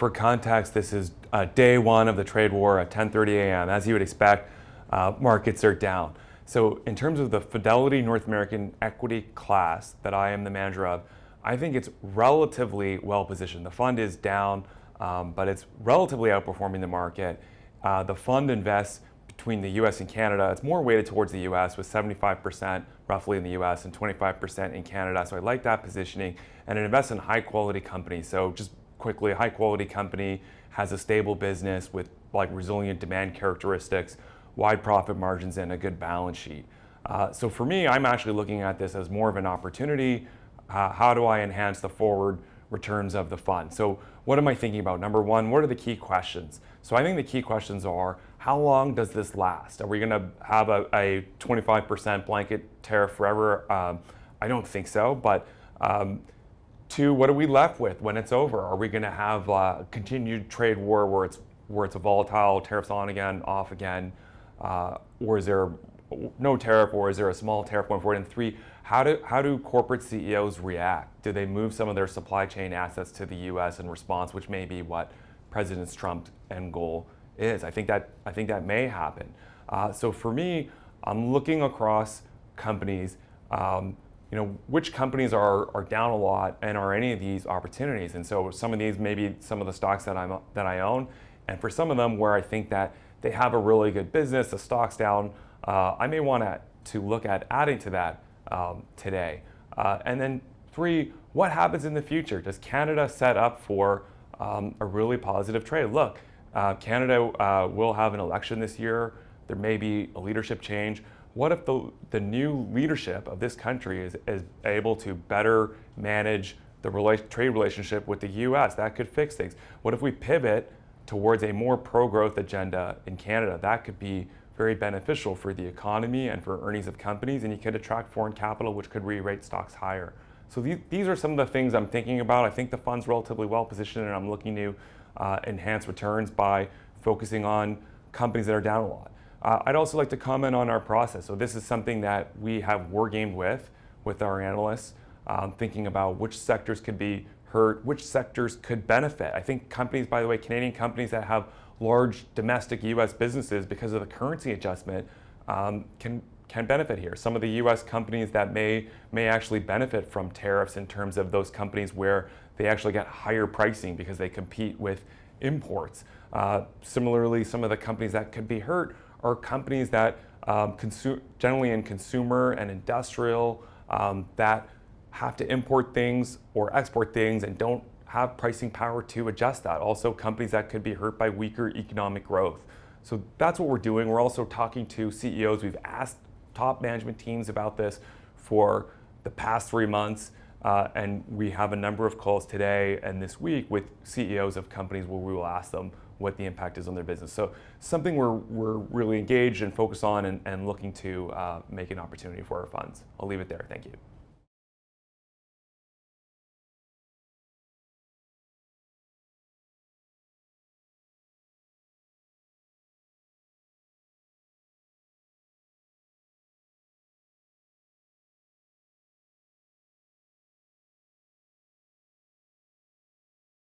for context, this is day one of the trade war at 10:30 a.m. As you would expect, markets are down. So in terms of the Fidelity North American equity class that I am the manager of, I think it's relatively well positioned. The fund is down, but it's relatively outperforming the market. The fund invests between the US and Canada. It's more weighted towards the US with 75% roughly in the US and 25% in Canada. So I like that positioning. And it invests in high quality companies. So just quickly, a high quality company has a stable business with like resilient demand characteristics, wide profit margins, and a good balance sheet. So for me, I'm actually looking at this as more of an opportunity. How do I enhance the forward returns of the fund? So what am I thinking about? Number one, what are the key questions? So I think the key questions are, how long does this last? Are we going to have a 25% blanket tariff forever? I don't think so. But two, what are we left with when it's over? Are we going to have a continued trade war where it's a volatile, tariffs on again, off again? Or is there no tariff, or is there a small tariff going forward? And three, how do corporate CEOs react? Do they move some of their supply chain assets to the US in response, which may be what President Trump's end goal is? I think that may happen. So for me, I'm looking across companies, which companies are down a lot, and are any of these opportunities? And so some of these may be some of the stocks that I own, and for some of them where I think that they have a really good business, the stock's down, I may want to look at adding to that today. And then three, what happens in the future? Does Canada set up for a really positive trade? Look, Canada will have an election this year. There may be a leadership change. What if the new leadership of this country is able to better manage the trade relationship with the US? That could fix things. What if we pivot towards a more pro-growth agenda in Canada? That could be very beneficial for the economy and for earnings of companies, and you could attract foreign capital, which could re-rate stocks higher. So these are some of the things I'm thinking about. I think the fund's relatively well positioned, and I'm looking to enhance returns by focusing on companies that are down a lot. I'd also like to comment on our process. So this is something that we have wargamed with our analysts, thinking about which sectors could be hurt, which sectors could benefit. I think companies, by the way, Canadian companies that have large domestic US businesses, because of the currency adjustment, can benefit here. Some of the US companies that may actually benefit from tariffs, in terms of those companies where they actually get higher pricing because they compete with imports. Similarly, some of the companies that could be hurt are companies that generally in consumer and industrial, that have to import things or export things and don't have pricing power to adjust that. Also, companies that could be hurt by weaker economic growth. So that's what we're doing. We're also talking to CEOs. We've asked top management teams about this for the past 3 months, and we have a number of calls today and this week with CEOs of companies where we will ask them what the impact is on their business. So something we're really engaged and focused on, and looking to make an opportunity for our funds. I'll leave it there. Thank you.